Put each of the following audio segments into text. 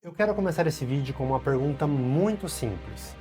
Eu quero começar esse vídeo com uma pergunta muito simples.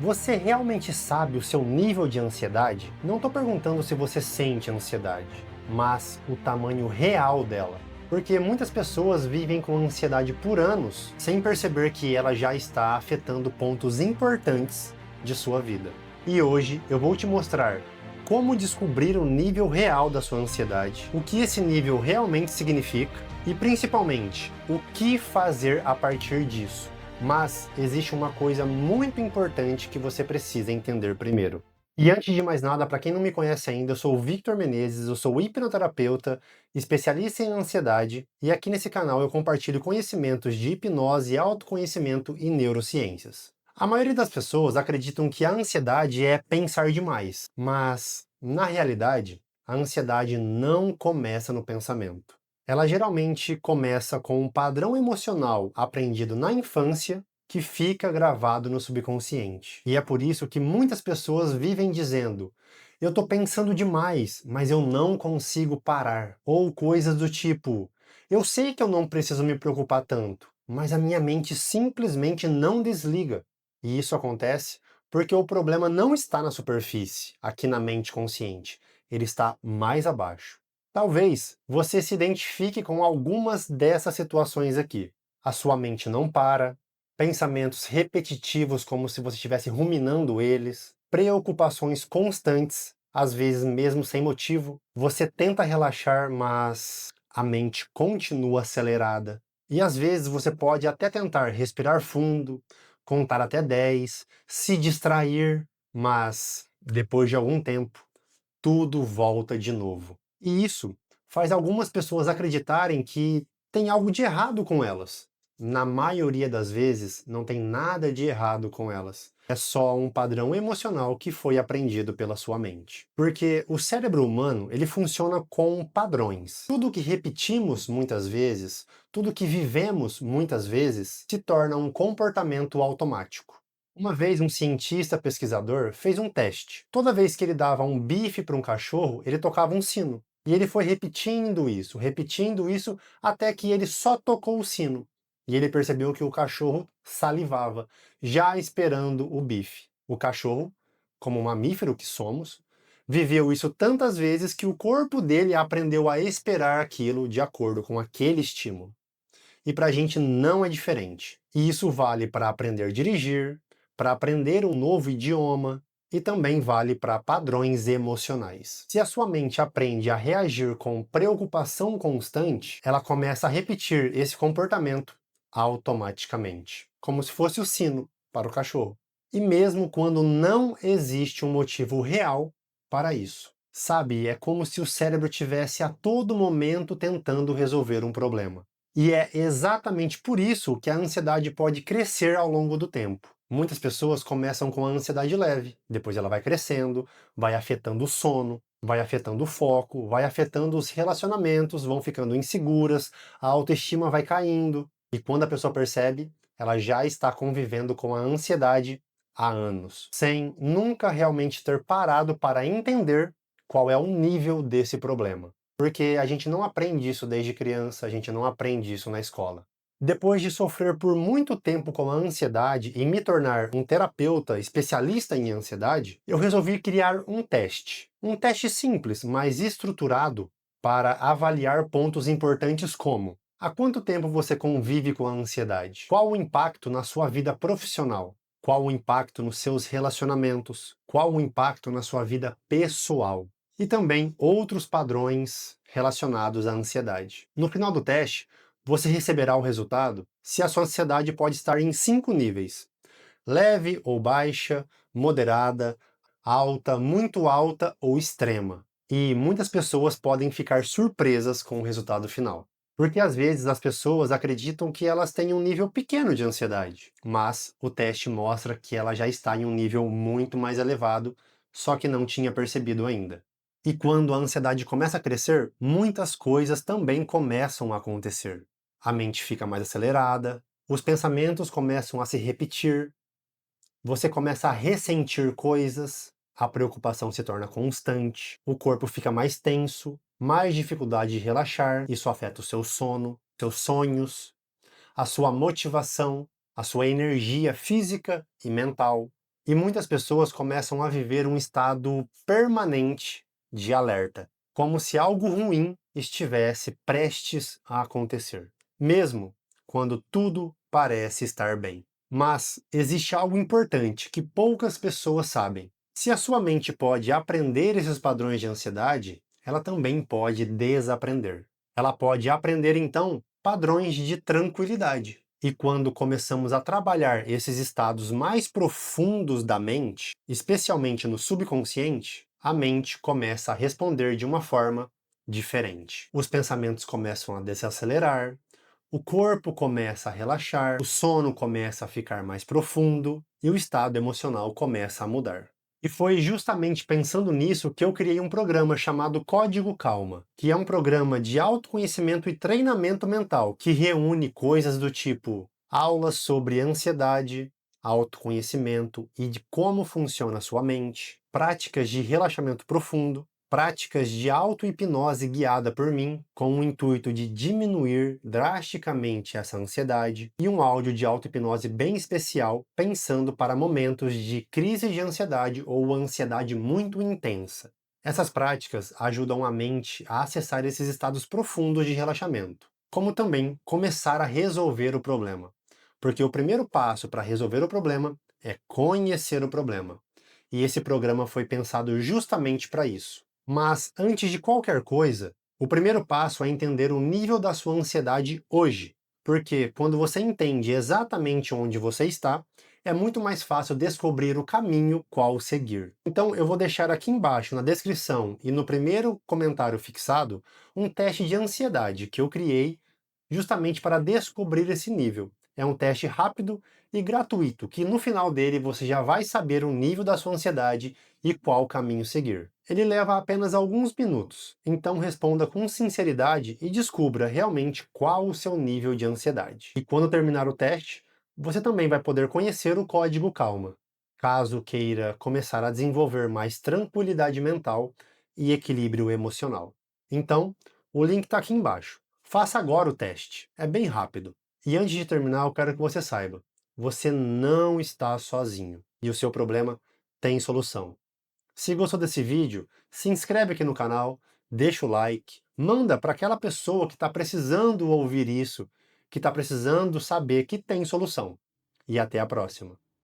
Você realmente sabe o seu nível de ansiedade? Não estou perguntando se você sente ansiedade, mas o tamanho real dela. Porque muitas pessoas vivem com ansiedade por anos sem perceber que ela já está afetando pontos importantes de sua vida. E hoje eu vou te mostrar como descobrir o nível real da sua ansiedade, o que esse nível realmente significa e, principalmente, o que fazer a partir disso. Mas existe uma coisa muito importante que você precisa entender primeiro. E antes de mais nada, para quem não me conhece ainda, eu sou o Victor Menezes, eu sou hipnoterapeuta, especialista em ansiedade, e aqui nesse canal eu compartilho conhecimentos de hipnose, autoconhecimento e neurociências. A maioria das pessoas acreditam que a ansiedade é pensar demais, mas, na realidade, a ansiedade não começa no pensamento. Ela geralmente começa com um padrão emocional aprendido na infância que fica gravado no subconsciente. E é por isso que muitas pessoas vivem dizendo: eu tô pensando demais, mas eu não consigo parar. Ou coisas do tipo: eu sei que eu não preciso me preocupar tanto, mas a minha mente simplesmente não desliga. E isso acontece porque o problema não está na superfície, aqui na mente consciente. Ele está mais abaixo. Talvez você se identifique com algumas dessas situações aqui. A sua mente não para, pensamentos repetitivos como se você estivesse ruminando eles, preocupações constantes, às vezes mesmo sem motivo. Você tenta relaxar, mas a mente continua acelerada. E às vezes você pode até tentar respirar fundo, contar até 10, se distrair, mas depois de algum tempo, tudo volta de novo. E isso faz algumas pessoas acreditarem que tem algo de errado com elas. Na maioria das vezes, não tem nada de errado com elas. É só um padrão emocional que foi aprendido pela sua mente. Porque o cérebro humano, ele funciona com padrões. Tudo que repetimos muitas vezes, tudo que vivemos muitas vezes, se torna um comportamento automático. Uma vez um cientista pesquisador fez um teste. Toda vez que ele dava um bife para um cachorro, ele tocava um sino. E ele foi repetindo isso, até que ele só tocou o sino. E ele percebeu que o cachorro salivava, já esperando o bife. O cachorro, como mamífero que somos, viveu isso tantas vezes que o corpo dele aprendeu a esperar aquilo de acordo com aquele estímulo. E para a gente não é diferente. E isso vale para aprender a dirigir, para aprender um novo idioma e também vale para padrões emocionais. Se a sua mente aprende a reagir com preocupação constante, ela começa a repetir esse comportamento automaticamente, como se fosse o sino para o cachorro. E mesmo quando não existe um motivo real para isso. Sabe, é como se o cérebro tivesse a todo momento tentando resolver um problema. E é exatamente por isso que a ansiedade pode crescer ao longo do tempo. Muitas pessoas começam com a ansiedade leve, depois ela vai crescendo, vai afetando o sono, vai afetando o foco, vai afetando os relacionamentos, vão ficando inseguras, a autoestima vai caindo, e quando a pessoa percebe, ela já está convivendo com a ansiedade há anos, sem nunca realmente ter parado para entender qual é o nível desse problema. Porque a gente não aprende isso desde criança, a gente não aprende isso na escola. Depois de sofrer por muito tempo com a ansiedade e me tornar um terapeuta especialista em ansiedade, eu resolvi criar um teste. Um teste simples, mas estruturado para avaliar pontos importantes como: há quanto tempo você convive com a ansiedade? Qual o impacto na sua vida profissional? Qual o impacto nos seus relacionamentos? Qual o impacto na sua vida pessoal? E também outros padrões relacionados à ansiedade. No final do teste, você receberá o resultado se a sua ansiedade pode estar em 5 níveis: leve ou baixa, moderada, alta ou extrema. E muitas pessoas podem ficar surpresas com o resultado final. Porque às vezes as pessoas acreditam que elas têm um nível pequeno de ansiedade, mas o teste mostra que ela já está em um nível muito mais elevado, só que não tinha percebido ainda. E quando a ansiedade começa a crescer, muitas coisas também começam a acontecer. A mente fica mais acelerada, os pensamentos começam a se repetir, você começa a ressentir coisas, a preocupação se torna constante, o corpo fica mais tenso, mais dificuldade de relaxar, isso afeta o seu sono, seus sonhos. a sua motivação, a sua energia física e mental. E muitas pessoas começam a viver um estado permanente de alerta, como se algo ruim estivesse prestes a acontecer, mesmo quando tudo parece estar bem. Mas existe algo importante que poucas pessoas sabem. Se a sua mente pode aprender esses padrões de ansiedade, ela também pode desaprender. Ela pode aprender, então, padrões de tranquilidade. E quando começamos a trabalhar esses estados mais profundos da mente, especialmente no subconsciente, a mente começa a responder de uma forma diferente. Os pensamentos começam a desacelerar, o corpo começa a relaxar, o sono começa a ficar mais profundo e o estado emocional começa a mudar. E foi justamente pensando nisso que eu criei um programa chamado Código Calma, que é um programa de autoconhecimento e treinamento mental, que reúne coisas do tipo aulas sobre ansiedade, autoconhecimento e de como funciona a sua mente, práticas de relaxamento profundo, práticas de auto-hipnose guiada por mim, com o intuito de diminuir drasticamente essa ansiedade, e um áudio de auto-hipnose bem especial, pensando para momentos de crise de ansiedade ou ansiedade muito intensa. Essas práticas ajudam a mente a acessar esses estados profundos de relaxamento, como também começar a resolver o problema. Porque o primeiro passo para resolver o problema é conhecer o problema. E esse programa foi pensado justamente para isso. Mas, antes de qualquer coisa, o primeiro passo é entender o nível da sua ansiedade hoje. Porque quando você entende exatamente onde você está, é muito mais fácil descobrir o caminho qual seguir. Então eu vou deixar aqui embaixo na descrição e no primeiro comentário fixado um teste de ansiedade que eu criei justamente para descobrir esse nível. É um teste rápido e gratuito, que no final dele você já vai saber o nível da sua ansiedade e qual caminho seguir. Ele leva apenas alguns minutos, então responda com sinceridade e descubra realmente qual o seu nível de ansiedade. E quando terminar o teste, você também vai poder conhecer o código Calma, caso queira começar a desenvolver mais tranquilidade mental e equilíbrio emocional. Então, o link está aqui embaixo. Faça agora o teste, é bem rápido. E antes de terminar, eu quero que você saiba, você não está sozinho e o seu problema tem solução. Se gostou desse vídeo, se inscreve aqui no canal, deixa o like, manda para aquela pessoa que está precisando ouvir isso, que está precisando saber que tem solução. E até a próxima.